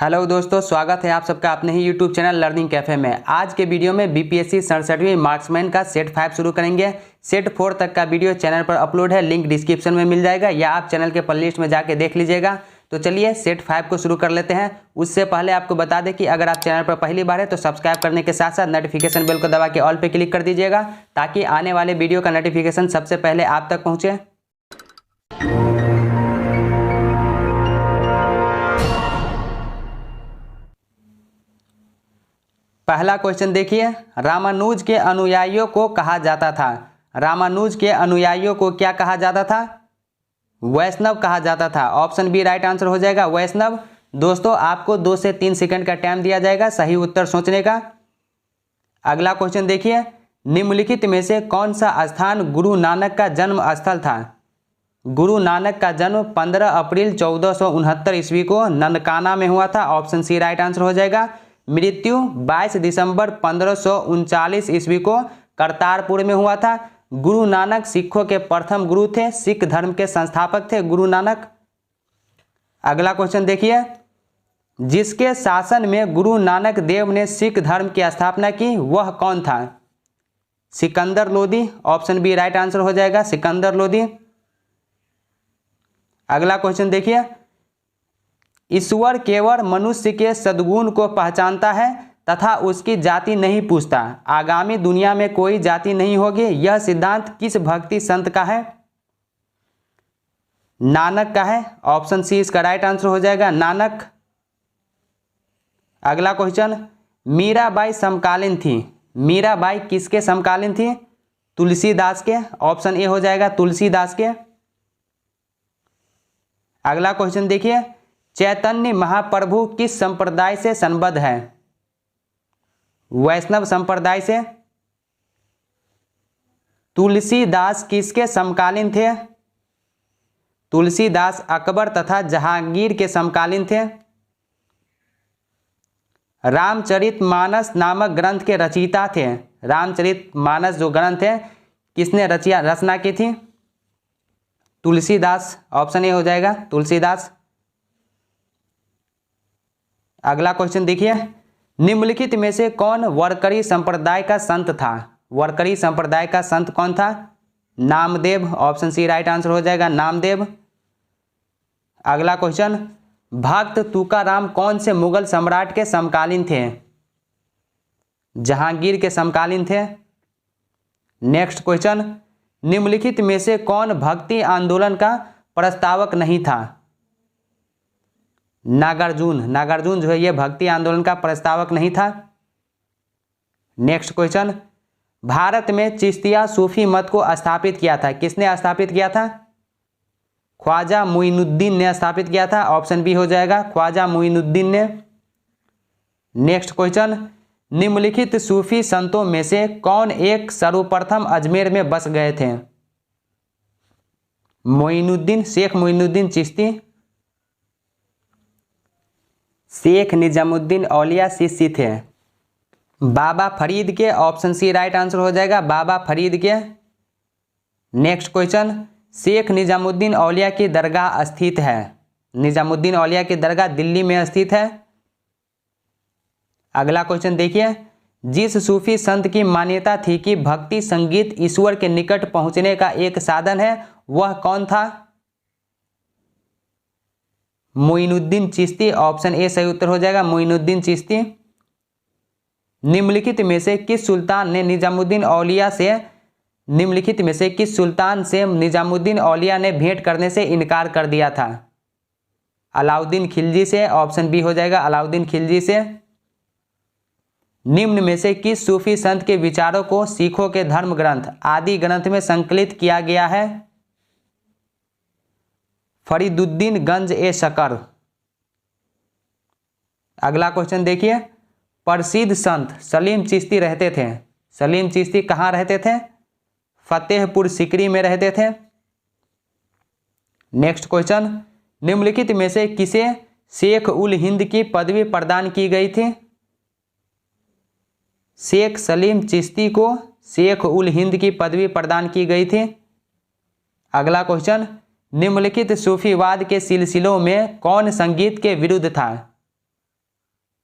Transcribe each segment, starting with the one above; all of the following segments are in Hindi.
हेलो दोस्तों, स्वागत है आप सबका अपने ही यूट्यूब चैनल लर्निंग कैफे में। आज के वीडियो में बीपीएससी 67वीं मार्क्समैन का सेट 5 शुरू करेंगे। सेट 4 तक का वीडियो चैनल पर अपलोड है, लिंक डिस्क्रिप्शन में मिल जाएगा या आप चैनल के प्लेलिस्ट में जाके देख लीजिएगा। तो चलिए सेट 5 को शुरू कर लेते हैं। उससे पहले आपको बता दें कि अगर आप चैनल पर पहली बार है तो सब्सक्राइब करने के साथ साथ नोटिफिकेशन बेल को दबा के ऑल पे क्लिक कर दीजिएगा, ताकि आने वाले वीडियो का नोटिफिकेशन सबसे पहले आप तक पहुँचे। पहला क्वेश्चन देखिए, रामानुज के अनुयायियों को कहा जाता था। रामानुज के अनुयायियों को क्या कहा जाता था? वैष्णव कहा जाता था। ऑप्शन बी राइट आंसर हो जाएगा, वैष्णव। दोस्तों आपको 2 से 3 सेकंड का टाइम दिया जाएगा सही उत्तर सोचने का। अगला क्वेश्चन देखिए, निम्नलिखित में से कौन सा स्थान गुरु नानक का जन्म स्थल था? गुरु नानक का जन्म 15 अप्रैल 1469 ईस्वी को ननकाना में हुआ था। ऑप्शन सी राइट आंसर हो जाएगा। मृत्यु 22 दिसंबर 1539 ईस्वी को करतारपुर में हुआ था। गुरु नानक सिखों के प्रथम गुरु थे, सिख धर्म के संस्थापक थे गुरु नानक। अगला क्वेश्चन देखिए, जिसके शासन में गुरु नानक देव ने सिख धर्म की स्थापना की वह कौन था? Sikandar Lodi. Option B right answer हो जाएगा, सिकंदर लोदी। अगला क्वेश्चन देखिए, ईश्वर केवल मनुष्य के सद्गुण को पहचानता है तथा उसकी जाति नहीं पूछता। आगामी दुनिया में कोई जाति नहीं होगी, यह सिद्धांत किस भक्ति संत का है? नानक का है। ऑप्शन सी इसका राइट आंसर हो जाएगा, नानक। अगला क्वेश्चन, मीराबाई समकालीन थी। मीराबाई किसके समकालीन थी? तुलसीदास के। ऑप्शन ए हो जाएगा, तुलसीदास के। अगला क्वेश्चन देखिए, चैतन्य महाप्रभु किस संप्रदाय से संबद्ध है? वैष्णव संप्रदाय से। तुलसीदास किसके समकालीन थे? तुलसीदास अकबर तथा जहांगीर के समकालीन थे। रामचरितमानस नामक ग्रंथ के रचयिता थे। रामचरितमानस जो ग्रंथ है किसने रचना की थी? तुलसीदास। ऑप्शन ए हो जाएगा, तुलसीदास। अगला क्वेश्चन देखिए, निम्नलिखित में से कौन वारकरी संप्रदाय का संत था? वारकरी संप्रदाय का संत कौन था? Namdev. Option C right answer हो जाएगा, नामदेव। अगला क्वेश्चन, भक्त तुकाराम कौन से मुगल सम्राट के समकालीन थे? जहांगीर के समकालीन थे। नेक्स्ट क्वेश्चन, निम्नलिखित में से कौन भक्ति आंदोलन का प्रस्तावक नहीं था? नागार्जुन। नागार्जुन जो है ये भक्ति आंदोलन का प्रस्तावक नहीं था। नेक्स्ट क्वेश्चन, भारत में चिश्तिया सूफी मत को स्थापित किया था। किसने स्थापित किया था? ख्वाजा मुइनुद्दीन ने स्थापित किया था। ऑप्शन बी हो जाएगा, ख्वाजा मुइनुद्दीन ने। नेक्स्ट क्वेश्चन, निम्नलिखित सूफी संतों में से कौन एक सर्वप्रथम अजमेर में बस गए थे? मोइनुद्दीन, शेख मोइनुद्दीन चिश्ती। शेख निजामुद्दीन औलिया शिष्य थे बाबा फरीद के। ऑप्शन सी राइट आंसर हो जाएगा, बाबा फरीद के। नेक्स्ट क्वेश्चन, शेख निजामुद्दीन औलिया की दरगाह स्थित है। निजामुद्दीन औलिया की दरगाह दिल्ली में स्थित है। अगला क्वेश्चन देखिए, जिस सूफी संत की मान्यता थी कि भक्ति संगीत ईश्वर के निकट पहुंचने का एक साधन है वह कौन था? मोइनुद्दीन चिश्ती। ऑप्शन ए सही उत्तर हो जाएगा, मोइनुद्दीन चिश्ती। निम्नलिखित में से किस सुल्तान ने निजामुद्दीन औलिया से निम्नलिखित में से किस सुल्तान से निजामुद्दीन औलिया ने भेंट करने से इनकार कर दिया था? अलाउद्दीन खिलजी से। ऑप्शन बी हो जाएगा, अलाउद्दीन खिलजी से। निम्न में से किस सूफी संत के विचारों को सिखों के धर्म ग्रंथ आदि ग्रंथ में संकलित किया गया है? फरीदुद्दीन गंज ए शकर। अगला क्वेश्चन देखिए, प्रसिद्ध संत सलीम चिश्ती रहते थे। सलीम चिश्ती कहाँ रहते थे? फतेहपुर सिकरी में रहते थे। नेक्स्ट क्वेश्चन, निम्नलिखित में से किसे शेख उल हिंद की पदवी प्रदान की गई थी? शेख सलीम चिश्ती को शेख उल हिंद की पदवी प्रदान की गई थी। अगला क्वेश्चन, निम्नलिखित सूफीवाद के सिलसिलों में कौन संगीत के विरुद्ध था?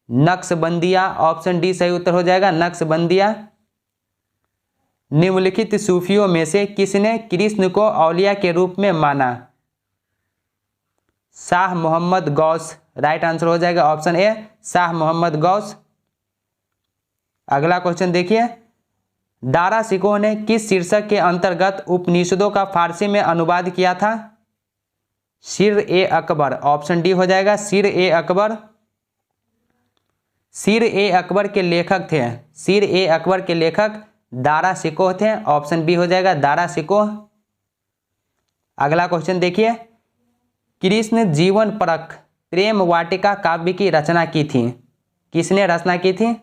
नक्शबंदिया, ऑप्शन डी सही उत्तर हो जाएगा, नक्शबंदिया। निम्नलिखित सूफियों में से किसने कृष्ण को औलिया के रूप में माना? शाह मोहम्मद गौस, राइट आंसर हो जाएगा ऑप्शन ए, शाह मोहम्मद गौस। अगला क्वेश्चन देखिए, दारा शिकोह ने किस शीर्षक के अंतर्गत उपनिषदों का फारसी में अनुवाद किया था? सिर ए अकबर, ऑप्शन डी हो जाएगा, सिर ए अकबर। सिर ए अकबर के लेखक थे, सिर ए अकबर के लेखक दारा शिकोह थे, ऑप्शन बी हो जाएगा, दारा शिकोह। अगला क्वेश्चन देखिए, कृष्ण जीवन परक प्रेम वाटिका काव्य की रचना की थी, किसने रचना की थी?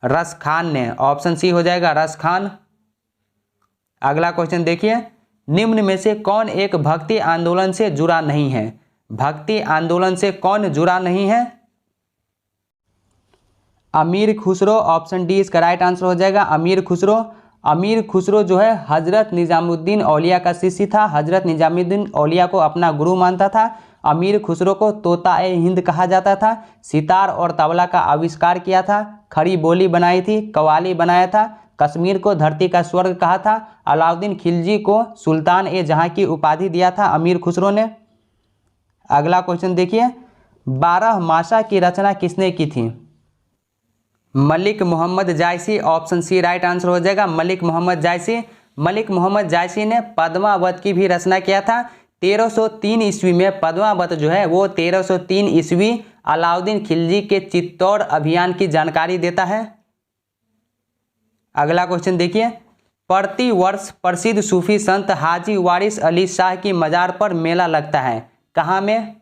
रस खान ने, ऑप्शन सी हो जाएगा, रस खान। अगला क्वेश्चन देखिए, निम्न में से कौन एक भक्ति आंदोलन से जुड़ा नहीं है? भक्ति आंदोलन से कौन जुड़ा नहीं है? अमीर खुसरो, ऑप्शन डी इसका राइट आंसर हो जाएगा, अमीर खुसरो। अमीर खुसरो जो है हजरत निजामुद्दीन औलिया का शिष्य था, हजरत निजामुद्दीन औलिया को अपना गुरु मानता था। अमीर खुसरो को तोता ए हिंद कहा जाता था, सितार और तबला का आविष्कार किया था, खड़ी बोली बनाई थी, कव्वाली बनाया था, कश्मीर को धरती का स्वर्ग कहा था, अलाउद्दीन खिलजी को सुल्तान ए जहां की उपाधि दिया था अमीर खुसरो ने। अगला क्वेश्चन देखिए, 12 मासा की रचना किसने की थी? मलिक मोहम्मद जायसी, ऑप्शन सी राइट आंसर हो जाएगा, मलिक मोहम्मद जायसी। मलिक मोहम्मद जायसी ने पद्मावत की भी रचना किया था 1303 ईस्वी में। पद्मावत जो है वो 1303 ईस्वी अलाउद्दीन खिलजी के चित्तौड़ अभियान की जानकारी देता है। अगला क्वेश्चन देखिए, प्रति वर्ष प्रसिद्ध सूफी संत हाजी वारिस अली शाह की मजार पर मेला लगता है, कहाँ में?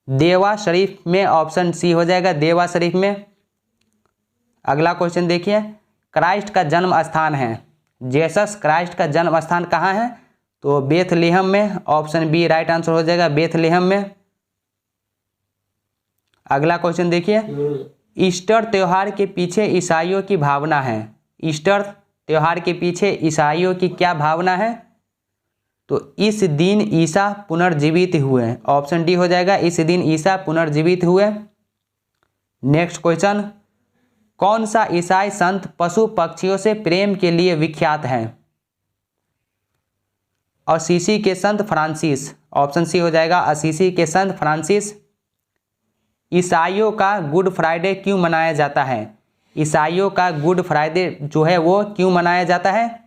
देवा शरीफ में, ऑप्शन सी हो जाएगा, देवा शरीफ में। अगला क्वेश्चन देखिए, क्राइस्ट का जन्म स्थान है, जेसस क्राइस्ट का जन्म स्थान कहाँ है? तो बेथलेहम में, ऑप्शन बी राइट आंसर हो जाएगा, बेथलेहम में। अगला क्वेश्चन देखिए, ईस्टर त्योहार के पीछे ईसाइयों की भावना है, ईस्टर त्योहार के पीछे ईसाइयों की क्या भावना है? तो इस दिन ईसा पुनर्जीवित हुए, ऑप्शन डी हो जाएगा, इस दिन ईसा पुनर्जीवित हुए। नेक्स्ट क्वेश्चन, कौन सा ईसाई संत पशु पक्षियों से प्रेम के लिए विख्यात है? असीसी के संत फ्रांसिस, ऑप्शन सी हो जाएगा, असीसी के संत फ्रांसिस। ईसाइयों का गुड फ्राइडे क्यों मनाया जाता है? ईसाइयों का गुड फ्राइडे जो है वो क्यों मनाया जाता है?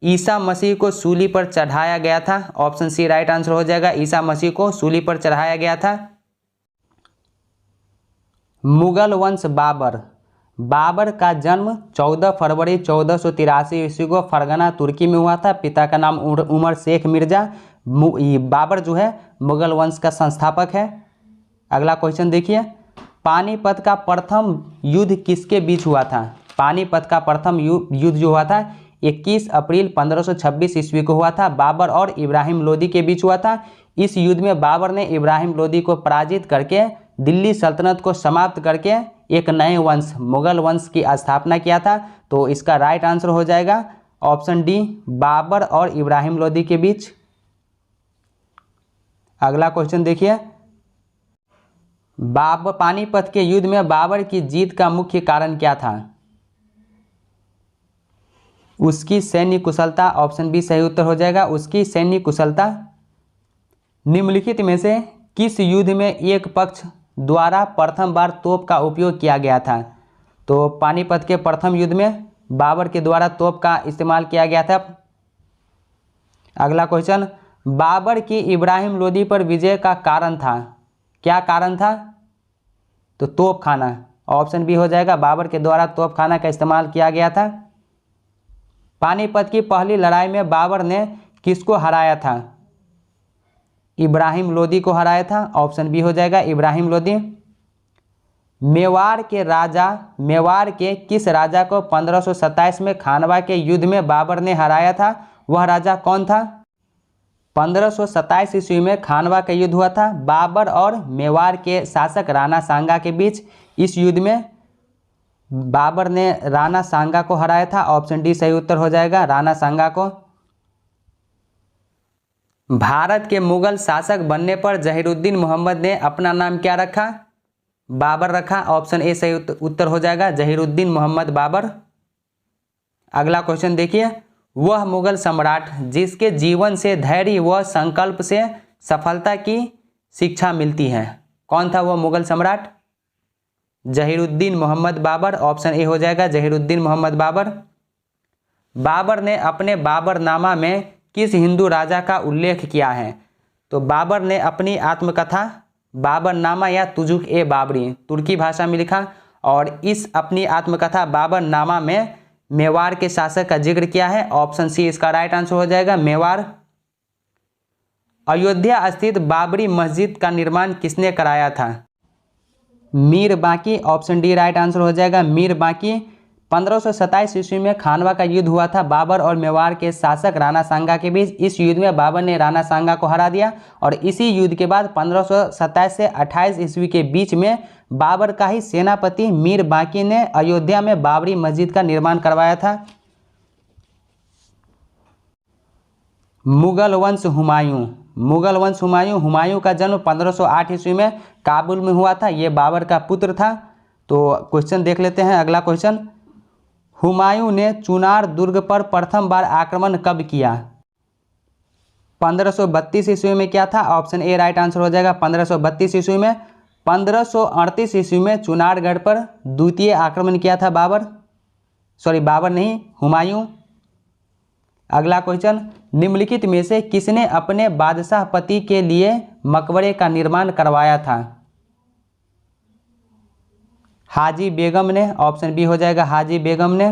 ईसा मसीह को सूली पर चढ़ाया गया था, ऑप्शन सी राइट आंसर हो जाएगा, ईसा मसीह को सूली पर चढ़ाया गया था। मुगल वंश बाबर, बाबर का जन्म 14 फरवरी 1483 ईस्वी को फरगना तुर्की में हुआ था। पिता का नाम उमर शेख मिर्जा। बाबर जो है मुगल वंश का संस्थापक है। अगला क्वेश्चन देखिए, पानीपत का प्रथम युद्ध किसके बीच हुआ था? पानीपत का प्रथम युद्ध जो हुआ था 21 अप्रैल 1526 ईस्वी को हुआ था, बाबर और इब्राहिम लोदी के बीच हुआ था। इस युद्ध में बाबर ने इब्राहिम लोदी को पराजित करके दिल्ली सल्तनत को समाप्त करके एक नए वंश मुगल वंश की स्थापना किया था। तो इसका राइट आंसर हो जाएगा ऑप्शन डी, बाबर और इब्राहिम लोदी के बीच। अगला क्वेश्चन देखिए, पानीपत के युद्ध में बाबर की जीत का मुख्य कारण क्या था? उसकी सैन्य कुशलता, ऑप्शन बी सही उत्तर हो जाएगा, उसकी सैन्य कुशलता। निम्नलिखित में से किस युद्ध में एक पक्ष द्वारा प्रथम बार तोप का उपयोग किया गया था? तो पानीपत के प्रथम युद्ध में बाबर के द्वारा तोप का इस्तेमाल किया गया था। अगला क्वेश्चन, बाबर की इब्राहिम लोदी पर विजय का कारण था, क्या कारण था? तो तोप खाना, ऑप्शन बी हो जाएगा, बाबर के द्वारा तोप खाना का इस्तेमाल किया गया था। पानीपत की पहली लड़ाई में बाबर ने किसको हराया था? इब्राहिम लोदी को हराया था, ऑप्शन बी हो जाएगा, इब्राहिम लोदी। मेवाड़ के किस राजा को 1527 में खानवा के युद्ध में बाबर ने हराया था? वह राजा कौन था? 1527 ईस्वी में खानवा का युद्ध हुआ था बाबर और मेवाड़ के शासक राणा सांगा के बीच। इस युद्ध में बाबर ने राणा सांगा को हराया था, ऑप्शन डी सही उत्तर हो जाएगा, राणा सांगा को। भारत के मुगल शासक बनने पर जहीरुद्दीन मोहम्मद ने अपना नाम क्या रखा? बाबर रखा। ऑप्शन ए सही उत्तर हो जाएगा, जहीरुद्दीन मोहम्मद बाबर। अगला क्वेश्चन देखिए, वह मुगल सम्राट जिसके जीवन से धैर्य व संकल्प से सफलता की शिक्षा मिलती है, कौन था वह मुगल सम्राट? जहीरुद्दीन मोहम्मद बाबर। ऑप्शन ए हो जाएगा, जहीरुद्दीन मोहम्मद बाबर। बाबर ने अपने बाबरनामा में किस हिंदू राजा का उल्लेख किया है? तो बाबर ने अपनी आत्मकथा बाबरनामा या तुजुक ए बाबरी तुर्की भाषा में लिखा और इस अपनी आत्मकथा बाबरनामा में मेवाड़ के शासक का जिक्र किया है। ऑप्शन सी इसका राइट आंसर हो जाएगा, मेवाड़। अयोध्या स्थित बाबरी मस्जिद का निर्माण किसने कराया था? मीर बांकी। ऑप्शन डी राइट आंसर हो जाएगा, मीर बांकी। 1527 ईस्वी में खानवा का युद्ध हुआ था बाबर और मेवाड़ के शासक राणा सांगा के बीच। इस युद्ध में बाबर ने राणा सांगा को हरा दिया और इसी युद्ध के बाद 1527 से 28 ईस्वी के बीच में बाबर का ही सेनापति मीर बांकी ने अयोध्या में बाबरी मस्जिद का निर्माण करवाया था। मुगल वंश हुमायूं। मुगल वंश हुमायूं, हुमायूं का जन्म 1508 ईस्वी में काबुल में हुआ था। ये बाबर का पुत्र था। तो क्वेश्चन देख लेते हैं, अगला क्वेश्चन, हुमायूं ने चुनार दुर्ग पर प्रथम बार आक्रमण कब किया? 1532 ईस्वी में क्या था? ऑप्शन ए राइट आंसर हो जाएगा, 1532 ईस्वी में। 1538 ईस्वी में चुनारगढ़ पर द्वितीय आक्रमण किया था बाबर नहीं, हुमायूं। अगला क्वेश्चन, निम्नलिखित में से किसने अपने बादशाह पति के लिए मकबरे का निर्माण करवाया था? हाजी बेगम ने। ऑप्शन बी हो जाएगा, हाजी बेगम ने।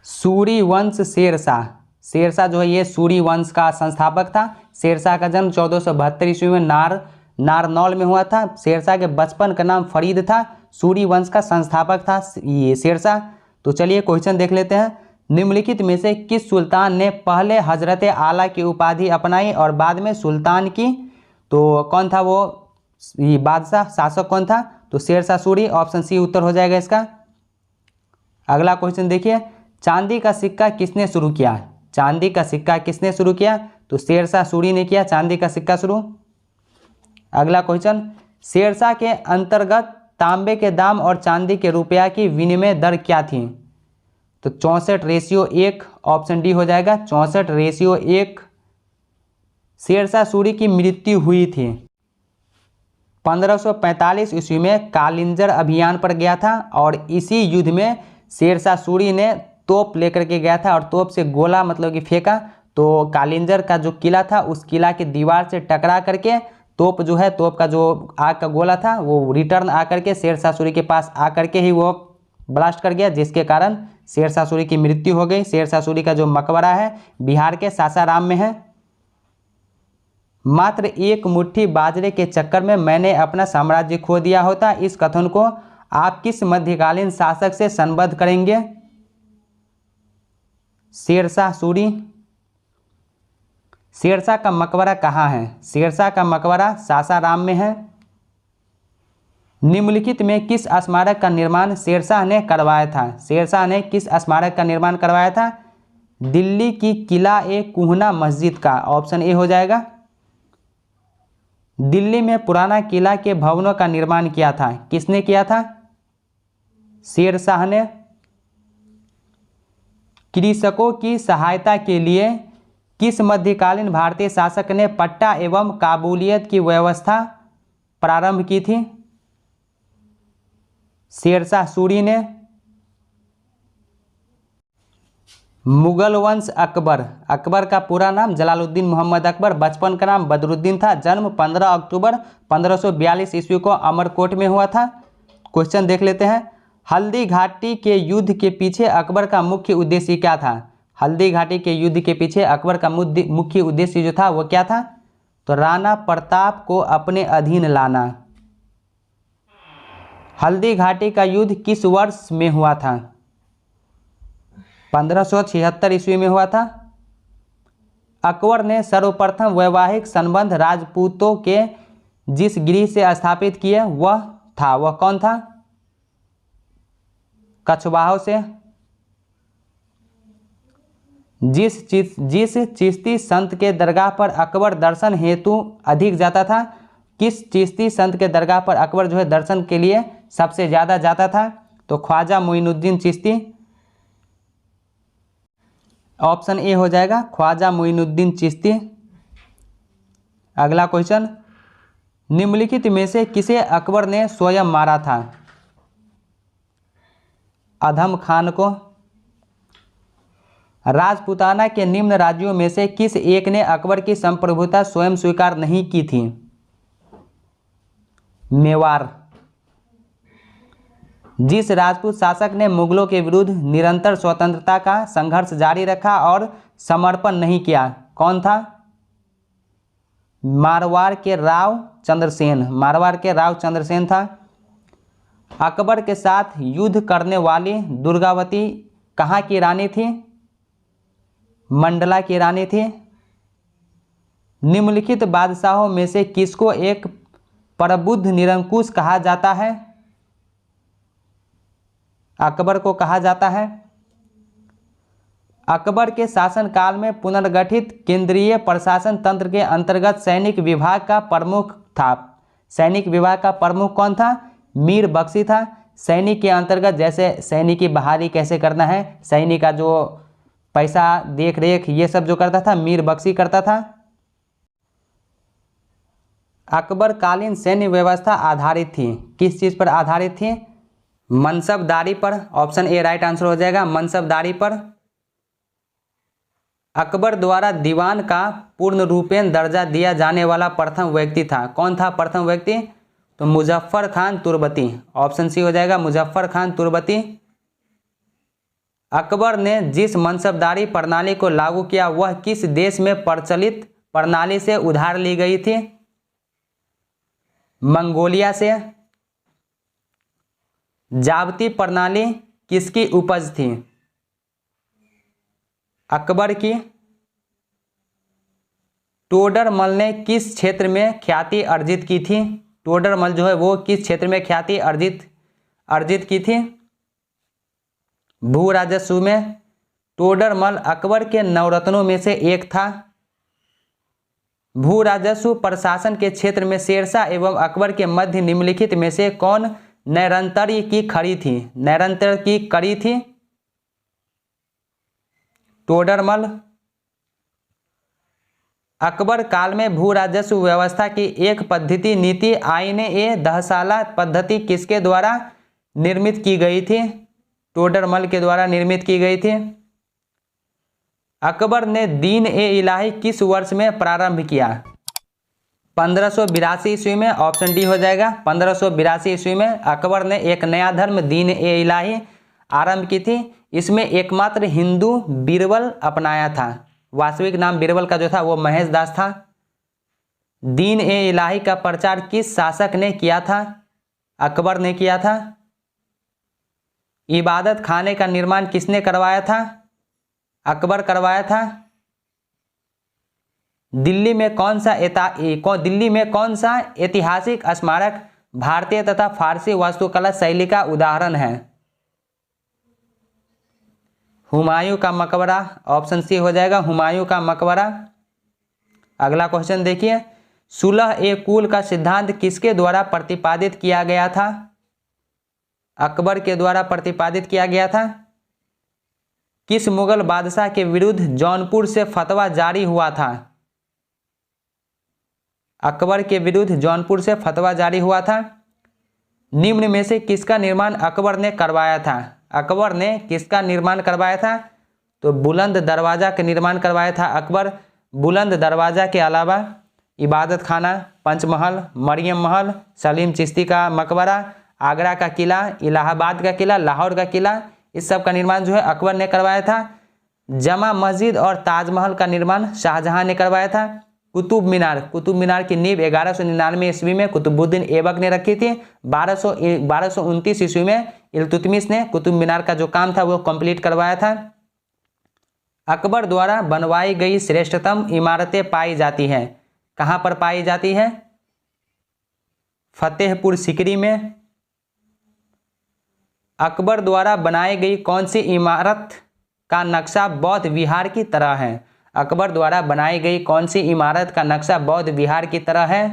सूरी वंश शेरशाह। शेरशाह जो है ये सूरी वंश का संस्थापक था। शेरशाह का जन्म 1472 ईस्वी में नारनौल में हुआ था। शेरशाह के बचपन का नाम फरीद था। सूरी वंश का संस्थापक था ये शेरशाह। तो चलिए क्वेश्चन देख लेते हैं, निम्नलिखित में से किस सुल्तान ने पहले हजरत आला की उपाधि अपनाई और बाद में सुल्तान की? तो कौन था वो ये बादशाह शासक कौन था? तो शेरशाह सूरी। ऑप्शन सी उत्तर हो जाएगा इसका। अगला क्वेश्चन देखिए, चांदी का सिक्का किसने शुरू किया? चांदी का सिक्का किसने शुरू किया? तो शेरशाह सूरी ने किया चांदी का सिक्का शुरू। अगला क्वेश्चन, शेरशाह के अंतर्गत तांबे के दाम और चांदी के रुपया की विनिमय दर क्या थी? तो 64:1। ऑप्शन डी हो जाएगा, 64:1। शेरशाह सूरी की मृत्यु हुई थी 1545 ईस्वी में कालिंजर अभियान पर गया था और इसी युद्ध में शेरशाह सूरी ने तोप लेकर के गया था और तोप से गोला मतलब कि फेंका तो कालिंजर का जो किला था उस किला की दीवार से टकरा करके तोप जो है तोप का जो आग का गोला था वो रिटर्न आकर के शेरशाह सूरी के पास आकर के ही वो ब्लास्ट कर गया, जिसके कारण शेरशाह सूरी की मृत्यु हो गई। शेरशाह सूरी का जो मकबरा है बिहार के सासाराम में है। मात्र एक मुट्ठी बाजरे के चक्कर में मैंने अपना साम्राज्य खो दिया होता, इस कथन को आप किस मध्यकालीन शासक से संबद्ध करेंगे? शेरशाह सूरी। शेरशाह का मकबरा कहाँ है? शेरशाह का मकबरा सासाराम में है। निम्नलिखित में किस स्मारक का निर्माण शेरशाह ने करवाया था? शेरशाह ने किस स्मारक का निर्माण करवाया था? दिल्ली की किला ए कुहना मस्जिद का। ऑप्शन ए हो जाएगा। दिल्ली में पुराना किला के भवनों का निर्माण किया था, किसने किया था? शेरशाह ने। कृषकों की सहायता के लिए किस मध्यकालीन भारतीय शासक ने पट्टा एवं काबूलियत की व्यवस्था प्रारंभ की थी? शेरशाह सूरी ने। मुगल वंश अकबर। अकबर का पूरा नाम जलालुद्दीन मोहम्मद अकबर, बचपन का नाम बदरुद्दीन था। जन्म 15 अक्टूबर 1542 ईस्वी को अमरकोट में हुआ था। क्वेश्चन देख लेते हैं, हल्दी घाटी के युद्ध के पीछे अकबर का मुख्य उद्देश्य क्या था? हल्दी घाटी के युद्ध के पीछे अकबर का मुख्य उद्देश्य जो था वो क्या था? तो राणा प्रताप को अपने अधीन लाना। हल्दी घाटी का युद्ध किस वर्ष में हुआ था? 1576 ईस्वी में हुआ था। अकबर ने सर्वप्रथम वैवाहिक संबंध राजपूतों के जिस गृह से स्थापित किए वह कौन था? कछवाहों से। जिस चिश्ती संत के दरगाह पर अकबर दर्शन हेतु अधिक जाता था, किस चिश्ती संत के दरगाह पर अकबर जो है दर्शन के लिए सबसे ज़्यादा जाता था? तो ख्वाजा मोइनुद्दीन चिश्ती। ऑप्शन ए हो जाएगा ख्वाजा मोइनुद्दीन चिश्ती। अगला क्वेश्चन, निम्नलिखित में से किसे अकबर ने स्वयं मारा था? अधम खान को। राजपूताना के निम्न राज्यों में से किस एक ने अकबर की संप्रभुता स्वयं स्वीकार नहीं की थी? मेवाड़। जिस राजपूत शासक ने मुगलों के विरुद्ध निरंतर स्वतंत्रता का संघर्ष जारी रखा और समर्पण नहीं किया, कौन था? मारवाड़ के राव चंद्रसेन। मारवाड़ के राव चंद्रसेन था। अकबर के साथ युद्ध करने वाली दुर्गावती कहाँ की रानी थी? मंडला की रानी थी। निम्नलिखित बादशाहों में से किसको एक प्रबुद्ध निरंकुश कहा जाता है? अकबर को कहा जाता है। अकबर के शासनकाल में पुनर्गठित केंद्रीय प्रशासन तंत्र के अंतर्गत सैनिक विभाग का प्रमुख था। सैनिक विभाग का प्रमुख कौन था? मीर बख्शी था। सैनिक के अंतर्गत जैसे सैनिक की बहाली कैसे करना है, सैनिक का जो पैसा देख रेख ये सब जो करता था मीर बख्शी करता था। अकबर कालीन सैन्य व्यवस्था आधारित थी, किस चीज़ पर आधारित थी? मनसबदारी पर। ऑप्शन ए राइट आंसर हो जाएगा, मनसबदारी पर। अकबर द्वारा दीवान का पूर्ण रूपेण दर्जा दिया जाने वाला प्रथम व्यक्ति था, कौन था प्रथम व्यक्ति? तो मुजफ्फर खान तुर्बती। ऑप्शन सी हो जाएगा मुजफ्फर खान तुर्बती। अकबर ने जिस मनसबदारी प्रणाली को लागू किया वह किस देश में प्रचलित प्रणाली से उधार ली गई थी? मंगोलिया से। जाबती प्रणाली किसकी उपज थी? अकबर की। टोडरमल ने किस क्षेत्र में ख्याति अर्जित की थी? टोडरमल जो है वो किस क्षेत्र में ख्याति अर्जित की थी? भू राजस्व में। टोडरमल अकबर के नवरत्नों में से एक था। भू राजस्व प्रशासन के क्षेत्र में शेरशाह एवं अकबर के मध्य निम्नलिखित में से कौन नैरंतर्य की खड़ी थी? नैरंतर्य की कड़ी थी? टोडरमल। अकबर काल में भू राजस्व व्यवस्था की एक पद्धति नीति आईन-ए-दहसाला पद्धति किसके द्वारा निर्मित की गई थी? टोडरमल के द्वारा निर्मित की गई थी। अकबर ने दीन-ए-इलाही किस वर्ष में प्रारंभ किया? 1582 ईस्वी में। ऑप्शन डी हो जाएगा 1582 ईस्वी में अकबर ने एक नया धर्म दीन-ए-इलाही आरंभ की थी। इसमें एकमात्र हिंदू बीरबल अपनाया था। वास्तविक नाम बीरबल का जो था वो महेश दास था। दीन-ए-इलाही का प्रचार किस शासक ने किया था? अकबर ने किया था। इबादत खाने का निर्माण किसने करवाया था? अकबर करवाया था। दिल्ली में कौन सा ऐतिहासिक स्मारक भारतीय तथा फारसी वास्तुकला शैली का उदाहरण है? हुमायूं का मकबरा। ऑप्शन सी हो जाएगा हुमायूं का मकबरा। अगला क्वेश्चन देखिए, सुलह-ए-कुल का सिद्धांत किसके द्वारा प्रतिपादित किया गया था? अकबर के द्वारा प्रतिपादित किया गया था। किस मुगल बादशाह के विरुद्ध जौनपुर से फतवा जारी हुआ था? अकबर के विरुद्ध जौनपुर से फतवा जारी हुआ था। निम्न में से किसका निर्माण अकबर ने करवाया था? अकबर ने किसका निर्माण करवाया था? तो बुलंद दरवाजा का निर्माण करवाया था अकबर। बुलंद दरवाजा के अलावा इबादत खाना, पंचमहल, मरियम महल, सलीम चिश्ती का मकबरा, आगरा का किला, इलाहाबाद का किला, लाहौर का किला, इस सब का निर्माण जो है अकबर ने करवाया था। जमा मस्जिद और ताजमहल का निर्माण शाहजहां ने करवाया था। कुतुब मीनार की नींव 1199 ईस्वी में कुतुबुद्दीन ऐबक ने रखी थी। 1229 ईस्वी में इल्तुतमिश ने कुतुब मीनार का जो काम था वो कंप्लीट करवाया था। अकबर द्वारा बनवाई गई श्रेष्ठतम इमारतें पाई जाती हैं, कहाँ पर पाई जाती है? फतेहपुर सीकरी में। अकबर द्वारा बनाई गई कौन सी इमारत का नक्शा बौद्ध विहार की तरह है? अकबर द्वारा बनाई गई कौन सी इमारत का नक्शा बौद्ध विहार की तरह है?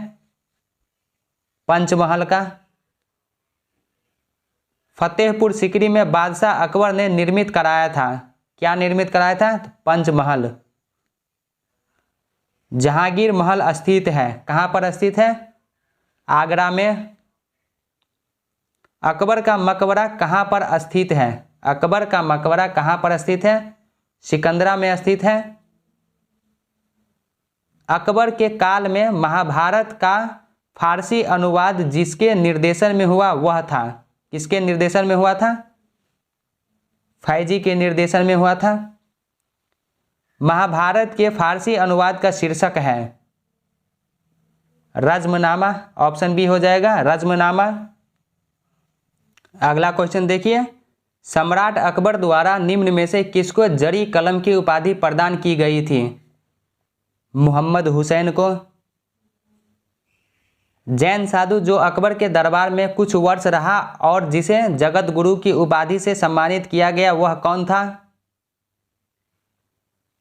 पंचमहल का। फतेहपुर सीकरी में बादशाह अकबर ने निर्मित कराया था, क्या निर्मित कराया था? पंचमहल। जहांगीर महल स्थित है, कहाँ पर स्थित है? आगरा में। अकबर का मकबरा कहाँ पर स्थित है? अकबर का मकबरा कहाँ पर स्थित है? सिकंदरा में स्थित है। अकबर के काल में महाभारत का फारसी अनुवाद जिसके निर्देशन में हुआ वह था, किसके निर्देशन में हुआ था? फैजी के निर्देशन में हुआ था। महाभारत के फारसी अनुवाद का शीर्षक है रज्मनामा, ऑप्शन बी हो जाएगा रज्मनामा। अगला क्वेश्चन देखिए, सम्राट अकबर द्वारा निम्न में से किसको जरी कलम की उपाधि प्रदान की गई थी? मोहम्मद हुसैन को। जैन साधु जो अकबर के दरबार में कुछ वर्ष रहा और जिसे जगत गुरु की उपाधि से सम्मानित किया गया वह कौन था?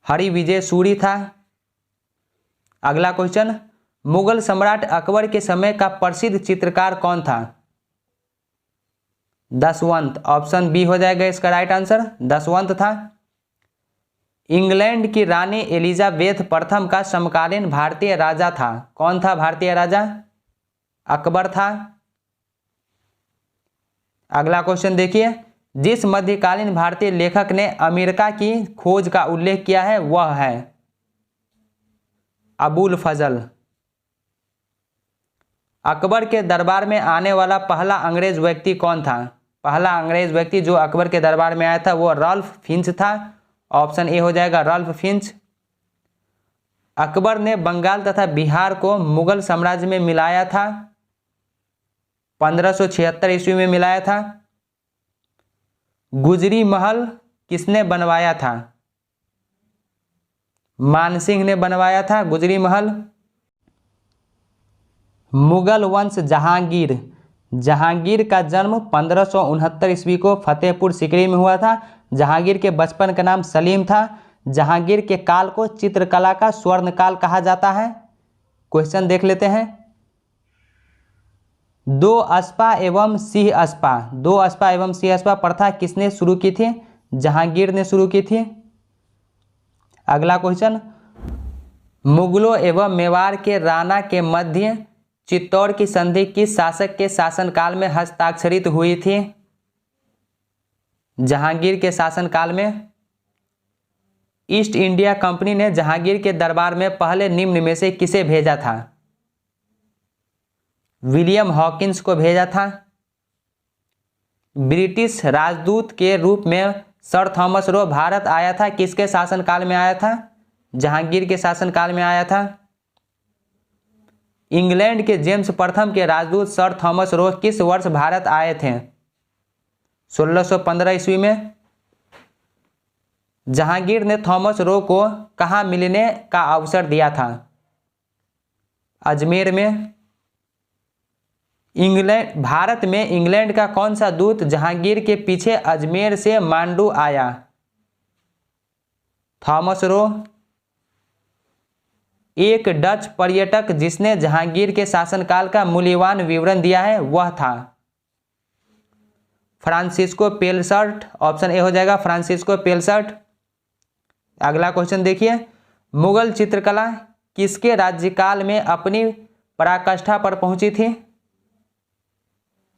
हरिविजय सूरी था। अगला क्वेश्चन, मुगल सम्राट अकबर के समय का प्रसिद्ध चित्रकार कौन था? दशवंत, ऑप्शन बी हो जाएगा इसका राइट आंसर, दशवंत था। इंग्लैंड की रानी एलिजाबेथ प्रथम का समकालीन भारतीय राजा था, कौन था भारतीय राजा? अकबर था। अगला क्वेश्चन देखिए, जिस मध्यकालीन भारतीय लेखक ने अमेरिका की खोज का उल्लेख किया है वह है अबुल फजल। अकबर के दरबार में आने वाला पहला अंग्रेज व्यक्ति कौन था? पहला अंग्रेज व्यक्ति जो अकबर के दरबार में आया था वो रल्फ फिंच था, ऑप्शन ए हो जाएगा रल्फ फिंच। अकबर ने बंगाल तथा बिहार को मुगल साम्राज्य में मिलाया था, 1576 ईस्वी में मिलाया था। गुजरी महल किसने बनवाया था? मानसिंह ने बनवाया था गुजरी महल। मुगल वंश जहांगीर, जहांगीर का जन्म 1569 ईस्वी को फतेहपुर सीकरी में हुआ था। जहांगीर के बचपन का नाम सलीम था। जहांगीर के काल को चित्रकला का स्वर्ण काल कहा जाता है। क्वेश्चन देख लेते हैं, दो अस्पा एवं सिंह अस्पा, दो अस्पा एवं सिंह अस्पा प्रथा किसने शुरू की थी? जहांगीर ने शुरू की थी। अगला क्वेश्चन, मुगलों एवं मेवाड़ के राणा के मध्य चित्तौड़ की संधि किस शासक के शासनकाल में हस्ताक्षरित हुई थी? जहांगीर के शासनकाल में। ईस्ट इंडिया कंपनी ने जहांगीर के दरबार में पहले निम्न में से किसे भेजा था? विलियम हॉकिंस को भेजा था। ब्रिटिश राजदूत के रूप में सर थॉमस रो भारत आया था, किसके शासनकाल में आया था? जहांगीर के शासनकाल में आया था। इंग्लैंड के जेम्स प्रथम के राजदूत सर थॉमस रो किस वर्ष भारत आए थे? 1615 ईस्वी में। जहांगीर ने थॉमस रो को कहाँ मिलने का अवसर दिया था? अजमेर में। भारत में इंग्लैंड का कौन सा दूत जहांगीर के पीछे अजमेर से मांडू आया? Thomas Roe. एक डच पर्यटक जिसने जहांगीर के शासनकाल का मूल्यवान विवरण दिया है वह था फ्रांसिस्को पेलसर्ट, ऑप्शन ए हो जाएगा फ्रांसिस्को पेलसर्ट। अगला क्वेश्चन देखिए, मुगल चित्रकला किसके राज्यकाल में अपनी पराकाष्ठा पर पहुंची थी?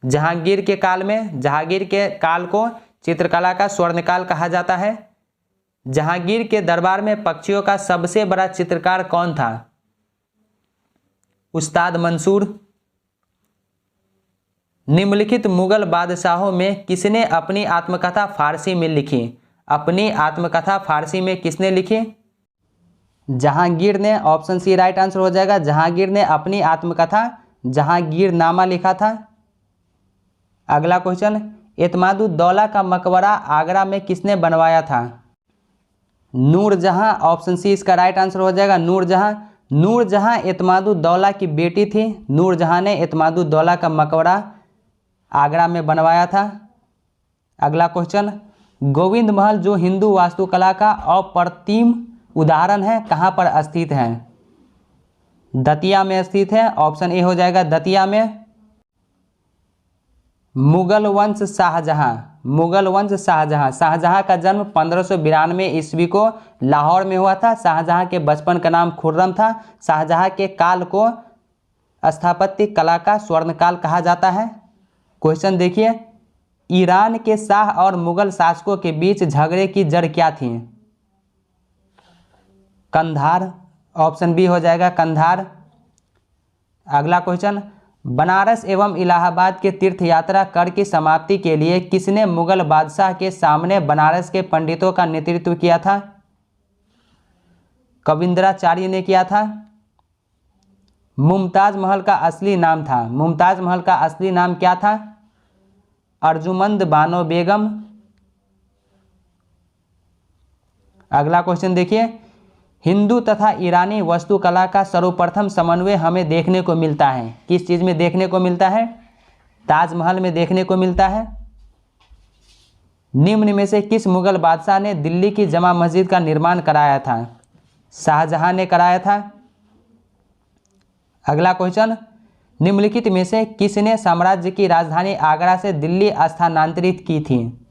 जहांगीर के काल में। जहांगीर के काल को चित्रकला का स्वर्णकाल कहा जाता है। जहांगीर के दरबार में पक्षियों का सबसे बड़ा चित्रकार कौन था? उस्ताद मंसूर। निम्नलिखित मुगल बादशाहों में किसने अपनी आत्मकथा फारसी में लिखी? अपनी आत्मकथा फारसी में किसने लिखी? जहांगीर ने, ऑप्शन सी राइट आंसर हो जाएगा। जहांगीर ने अपनी आत्मकथा जहांगीरनामा लिखा था। अगला क्वेश्चन, एतमादुद्दौला का मकबरा आगरा में किसने बनवाया था? नूरजहां, ऑप्शन सी इसका राइट आंसर हो जाएगा नूरजहां। नूरजहां एतमादुद्दौला की बेटी थी। नूरजहां ने एतमादुद्दौला का मकबरा आगरा में बनवाया था। अगला क्वेश्चन, गोविंद महल जो हिंदू वास्तुकला का अप्रतिम उदाहरण है कहाँ पर स्थित है? दतिया में स्थित है। ऑप्शन ए हो जाएगा दतिया में। मुगल वंश शाहजहां, मुगल वंश शाहजहां, शाहजहां का जन्म 1592 ईस्वी को लाहौर में हुआ था। शाहजहां के बचपन का नाम खुर्रम था। शाहजहां के काल को स्थापत्य कला का स्वर्णकाल कहा जाता है। क्वेश्चन देखिए, ईरान के शाह और मुगल शासकों के बीच झगड़े की जड़ क्या थी? कंधार। ऑप्शन बी हो जाएगा कंधार। अगला क्वेश्चन, बनारस एवं इलाहाबाद के तीर्थ यात्रा कर की समाप्ति के लिए किसने मुगल बादशाह के सामने बनारस के पंडितों का नेतृत्व किया था? कविंद्राचार्य ने किया था। मुमताज महल का असली नाम था, मुमताज महल का असली नाम क्या था? अर्जुमंद बानो बेगम। अगला क्वेश्चन देखिए, हिंदू तथा ईरानी वास्तुकला का सर्वप्रथम समन्वय हमें देखने को मिलता है। किस चीज़ में देखने को मिलता है? ताजमहल में देखने को मिलता है। निम्न में से किस मुगल बादशाह ने दिल्ली की जमा मस्जिद का निर्माण कराया था? शाहजहां ने कराया था। अगला क्वेश्चन, निम्नलिखित में से किसने साम्राज्य की राजधानी आगरा से दिल्ली स्थानांतरित की थी?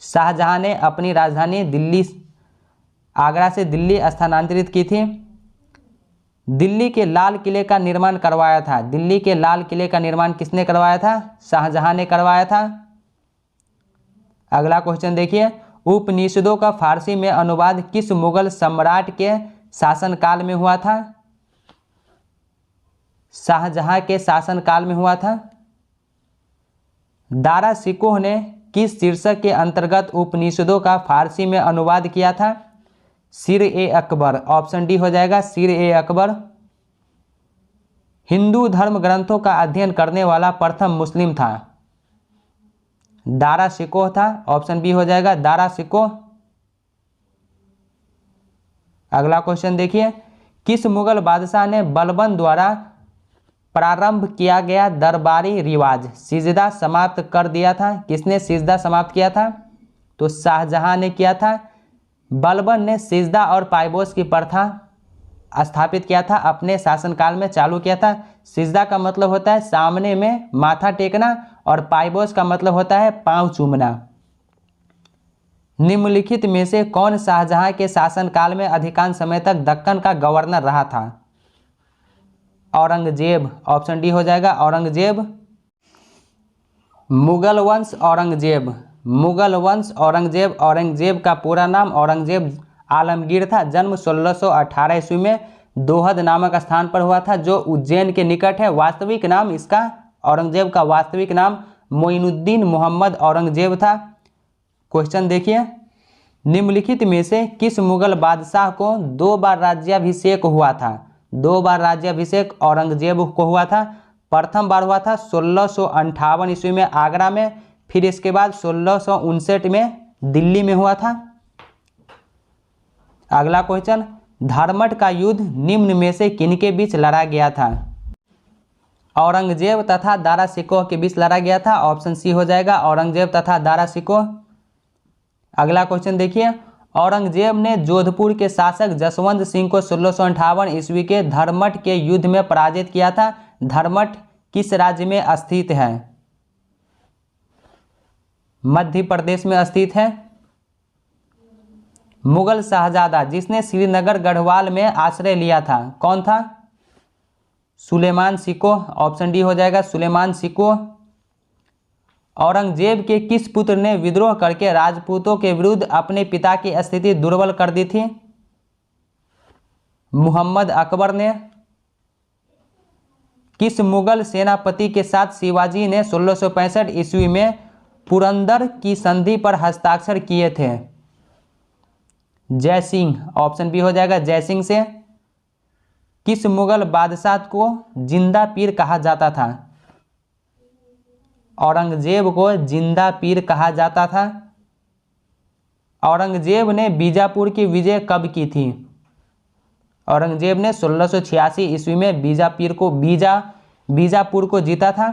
शाहजहां ने अपनी राजधानी आगरा से दिल्ली स्थानांतरित की थी। दिल्ली के लाल किले का निर्माण करवाया था। दिल्ली के लाल किले का निर्माण किसने करवाया था? शाहजहां ने करवाया था। अगला क्वेश्चन देखिए, उपनिषदों का फारसी में अनुवाद किस मुगल सम्राट के शासनकाल में हुआ था? शाहजहां के शासनकाल में हुआ था। दारा शिकोह ने किस शीर्षक के अंतर्गत उपनिषदों का फारसी में अनुवाद किया था? सिर ए अकबर। ऑप्शन डी हो जाएगा सिर ए अकबर। हिंदू धर्म ग्रंथों का अध्ययन करने वाला प्रथम मुस्लिम था? दारा शिकोह था। ऑप्शन बी हो जाएगा दारा शिकोह। अगला क्वेश्चन देखिए, किस मुगल बादशाह ने बलबन द्वारा प्रारंभ किया गया दरबारी रिवाज सिजदा समाप्त कर दिया था? किसने सिजदा समाप्त किया था? तो शाहजहां ने किया था। बलबन ने सिजदा और पायबोस की प्रथा स्थापित किया था, अपने शासनकाल में चालू किया था। सिजदा का मतलब होता है सामने में माथा टेकना और पायबोस का मतलब होता है पांव चूमना। निम्नलिखित में से कौन शाहजहां के शासनकाल में अधिकांश समय तक दक्कन का गवर्नर रहा था? औरंगजेब। ऑप्शन डी हो जाएगा औरंगजेब। मुगल वंश औरंगजेब, मुगल वंश औरंगजेब। औरंगजेब का पूरा नाम औरंगजेब आलमगीर था। जन्म 1618 ईस्वी में दोहद नामक स्थान पर हुआ था जो उज्जैन के निकट है। वास्तविक नाम इसका, औरंगजेब का वास्तविक नाम मोइनुद्दीन मोहम्मद औरंगजेब था। क्वेश्चन देखिए, निम्नलिखित में से किस मुगल बादशाह को 2 बार राज्याभिषेक हुआ था? 2 बार राज्याभिषेक औरंगजेब को हुआ था। प्रथम बार हुआ था 1658 ईस्वी में आगरा में, फिर इसके बाद 1659 में दिल्ली में हुआ था। अगला क्वेश्चन, धर्मट का युद्ध निम्न में से किनके बीच लड़ा गया था? औरंगजेब तथा दारा शिकोह के बीच लड़ा गया था। ऑप्शन सी हो जाएगा औरंगजेब तथा दारा शिकोह। अगला क्वेश्चन देखिए, औरंगजेब ने जोधपुर के शासक जसवंत सिंह को 1658 ईस्वी के धर्मट के युद्ध में पराजित किया था। धर्मट किस राज्य में स्थित है? मध्य प्रदेश में स्थित है। मुगल शहजादा जिसने श्रीनगर गढ़वाल में आश्रय लिया था कौन था? सुलेमान शिकोह। ऑप्शन डी हो जाएगा सुलेमान शिकोह। औरंगजेब के किस पुत्र ने विद्रोह करके राजपूतों के विरुद्ध अपने पिता की स्थिति दुर्बल कर दी थी? मुहम्मद अकबर ने। किस मुगल सेनापति के साथ शिवाजी ने 1665 ईस्वी में पुरंदर की संधि पर हस्ताक्षर किए थे? जय सिंह। ऑप्शन बी हो जाएगा जय सिंह से। किस मुगल बादशाह को जिंदा पीर कहा जाता था? औरंगजेब को जिंदा पीर कहा जाता था। औरंगजेब ने बीजापुर की विजय कब की थी? औरंगजेब ने 1686 ईस्वी में बीजापुर को जीता था।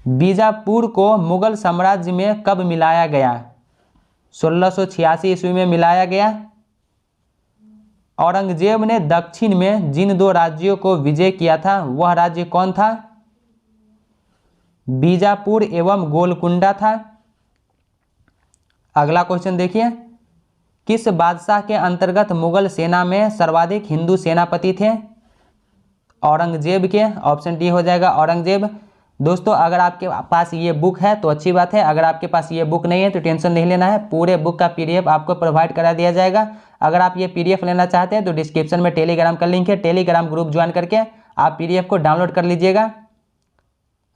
बीजापुर को मुगल साम्राज्य में कब मिलाया गया? 1686 ईस्वी में मिलाया गया। औरंगजेब ने दक्षिण में जिन 2 राज्यों को विजय किया था वह राज्य कौन था? बीजापुर एवं गोलकुंडा था। अगला क्वेश्चन देखिए, किस बादशाह के अंतर्गत मुगल सेना में सर्वाधिक हिंदू सेनापति थे? औरंगजेब के। ऑप्शन डी हो जाएगा औरंगजेब। दोस्तों अगर आपके पास ये बुक है तो अच्छी बात है, अगर आपके पास ये बुक नहीं है तो टेंशन नहीं लेना है, पूरे बुक का PDF आपको प्रोवाइड करा दिया जाएगा। अगर आप ये PDF लेना चाहते हैं तो डिस्क्रिप्शन में टेलीग्राम का लिंक है, टेलीग्राम ग्रुप ज्वाइन करके आप PDF को डाउनलोड कर लीजिएगा।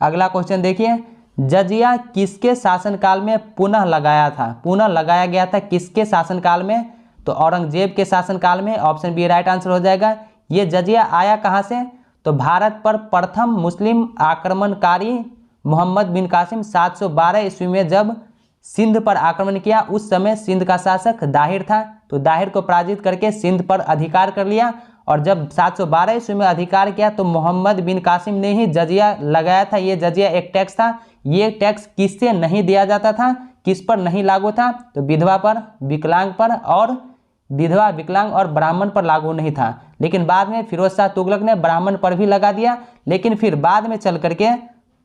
अगला क्वेश्चन देखिए, जजिया किसके शासनकाल में पुनः लगाया था? पुनः लगाया गया था किसके शासनकाल में? तो औरंगजेब के शासनकाल में। ऑप्शन बी राइट आंसर हो जाएगा। ये जजिया आया कहाँ से? तो भारत पर प्रथम मुस्लिम आक्रमणकारी मोहम्मद बिन कासिम 712 ईस्वी में जब सिंध पर आक्रमण किया, उस समय सिंध का शासक दाहिर था, तो दाहिर को पराजित करके सिंध पर अधिकार कर लिया। और जब 712 ईस्वी में अधिकार किया तो मोहम्मद बिन कासिम ने ही जजिया लगाया था। ये जजिया एक टैक्स था। ये टैक्स किससे नहीं दिया जाता था, किस पर नहीं लागू था? तो विधवा पर, विकलांग पर, और विधवा, विकलांग और ब्राह्मण पर लागू नहीं था। लेकिन बाद में फिरोज शाह तुगलक ने ब्राह्मण पर भी लगा दिया। लेकिन फिर बाद में चल करके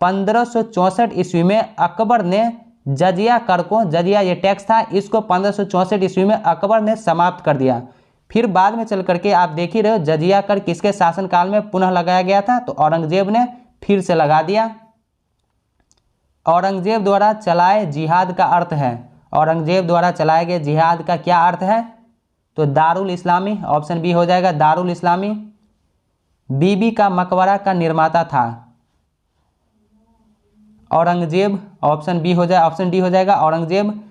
1564 ईस्वी में अकबर ने जजिया कर को, जजिया ये टैक्स था, इसको 1564 ईस्वी में अकबर ने समाप्त कर दिया। फिर बाद में चल करके आप देख ही रहे हो जजिया कर किसके शासनकाल में पुनः लगाया गया था? तो औरंगजेब ने फिर से लगा दिया। औरंगजेब द्वारा चलाए जिहाद का अर्थ है, औरंगजेब द्वारा चलाए गए जिहाद का क्या अर्थ है? तो दारुल इस्लामी। ऑप्शन बी हो जाएगा दारुल इस्लामी। बीबी का मकबरा का निर्माता था औरंगजेब। ऑप्शन बी हो जाए, ऑप्शन डी हो जाएगा औरंगजेब।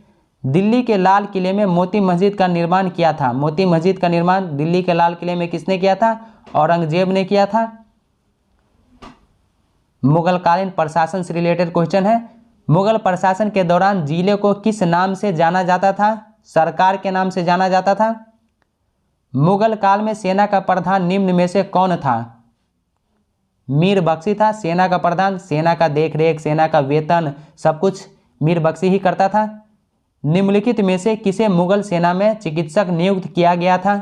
दिल्ली के लाल किले में मोती मस्जिद का निर्माण किया था। मोती मस्जिद का निर्माण दिल्ली के लाल किले में किसने किया था? औरंगजेब ने किया था। मुगलकालीन प्रशासन से रिलेटेड क्वेश्चन है। मुगल प्रशासन के दौरान जिले को किस नाम से जाना जाता था? सरकार के नाम से जाना जाता था। मुगल काल में सेना का प्रधान निम्न में से कौन था? मीर बख्शी था सेना का प्रधान। सेना का देखरेख, सेना का वेतन, सब कुछ मीर बख्शी ही करता था। निम्नलिखित में से किसे मुगल सेना में चिकित्सक नियुक्त किया गया था?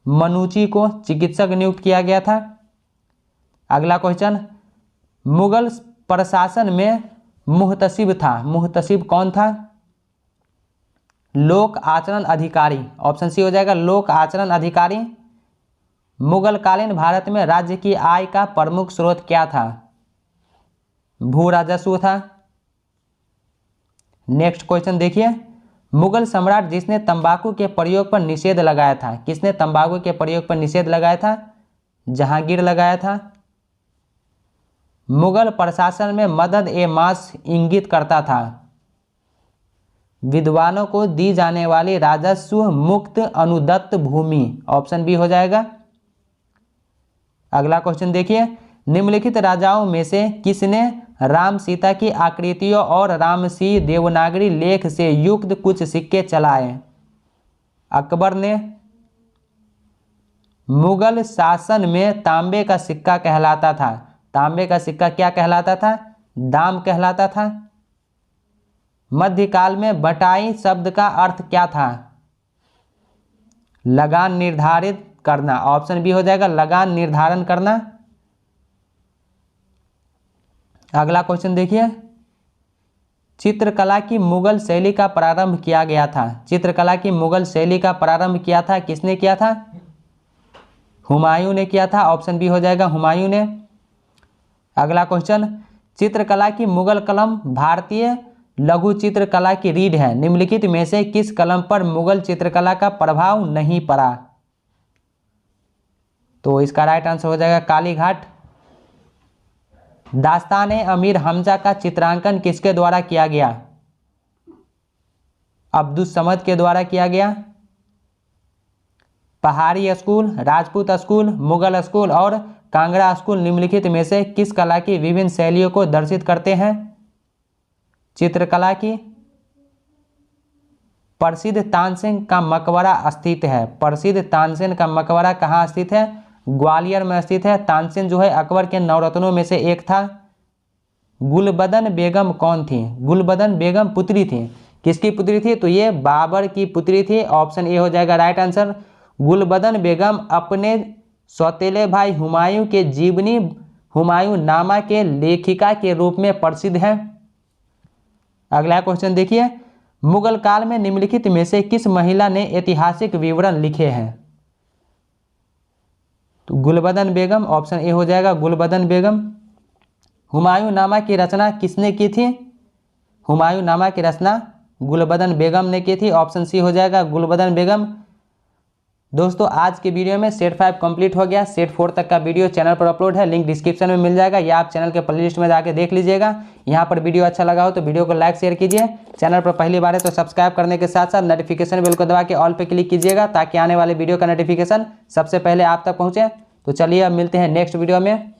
मनुची को चिकित्सक नियुक्त किया गया था। अगला क्वेश्चन, मुगल प्रशासन में मुहतसिब था। मुहतसिब कौन था? लोक आचरण अधिकारी। ऑप्शन सी हो जाएगा लोक आचरण अधिकारी। मुगलकालीन भारत में राज्य की आय का प्रमुख स्रोत क्या था? भू राजस्व था। नेक्स्ट क्वेश्चन देखिए, मुगल सम्राट जिसने तंबाकू के प्रयोग पर निषेध लगाया था, किसने तंबाकू के प्रयोग पर निषेध लगाया था? जहांगीर लगाया था। मुगल प्रशासन में मदद ए मास इंगित करता था। विद्वानों को दी जाने वाली राजस्व मुक्त अनुदत्त भूमि। ऑप्शन बी हो जाएगा। अगला क्वेश्चन देखिए, निम्नलिखित राजाओं में से किसने राम सीता की आकृतियों और रामसी देवनागरी लेख से युक्त कुछ सिक्के चलाए? अकबर ने। मुगल शासन में तांबे का सिक्का कहलाता था। तांबे का सिक्का क्या कहलाता था? दाम कहलाता था। मध्यकाल में बटाई शब्द का अर्थ क्या था? लगान निर्धारित करना। ऑप्शन बी हो जाएगा लगान निर्धारण करना। अगला क्वेश्चन देखिए, चित्रकला की मुगल शैली का प्रारंभ किया गया था। चित्रकला की मुगल शैली का प्रारंभ किया था, किसने किया था? हुमायूं ने किया था। ऑप्शन बी हो जाएगा हुमायूं ने। अगला क्वेश्चन, चित्रकला की मुगल कलम भारतीय लघु चित्रकला की रीढ़ है। निम्नलिखित में से किस कलम पर मुगल चित्रकला का प्रभाव नहीं पड़ा? तो इसका राइट आंसर हो जाएगा कालीघाट। दास्तान अमीर हमजा का चित्रांकन किसके द्वारा किया गया? अब्दुस समद के द्वारा किया गया। पहाड़ी school, Rajput school, Mughal school और कांगड़ा स्कूल निम्नलिखित में से किस कला की विभिन्न शैलियों को दर्शित करते हैं? चित्रकला की। प्रसिद्ध तानसेन का मकबरा स्थित है। प्रसिद्ध तानसेन का मकबरा कहाँ स्थित है? ग्वालियर में स्थित है। तानसेन जो है अकबर के नवरत्नों में से एक था। गुलबदन बेगम कौन थी? गुलबदन बेगम पुत्री थी। किसकी पुत्री थी? तो ये बाबर की पुत्री थी। ऑप्शन ए हो जाएगा राइट आंसर। गुलबदन बेगम अपने सौतेले भाई हुमायूं के जीवनी हुमायूं नामा के लेखिका के रूप में प्रसिद्ध है। अगला क्वेश्चन देखिए, मुगल काल में निम्नलिखित में से किस महिला ने ऐतिहासिक विवरण लिखे हैं? तो गुलबदन बेगम, ऑप्शन ए हो जाएगा गुलबदन बेगम। हुमायूं नामा की रचना किसने की थी? हुमायूं नामा की रचना गुलबदन बेगम ने की थी। ऑप्शन सी हो जाएगा गुलबदन बेगम। दोस्तों आज के वीडियो में सेट 5 कंप्लीट हो गया। सेट 4 तक का वीडियो चैनल पर अपलोड है, लिंक डिस्क्रिप्शन में मिल जाएगा, या आप चैनल के प्लेलिस्ट में जाकर देख लीजिएगा। यहाँ पर वीडियो अच्छा लगा हो तो वीडियो को लाइक शेयर कीजिए। चैनल पर पहली बार है तो सब्सक्राइब करने के साथ साथ नोटिफिकेशन बेल को दबा के ऑल पे क्लिक कीजिएगा, ताकि आने वाले वीडियो का नोटिफिकेशन सबसे पहले आप तक पहुँचे। तो चलिए अब मिलते हैं नेक्स्ट वीडियो में।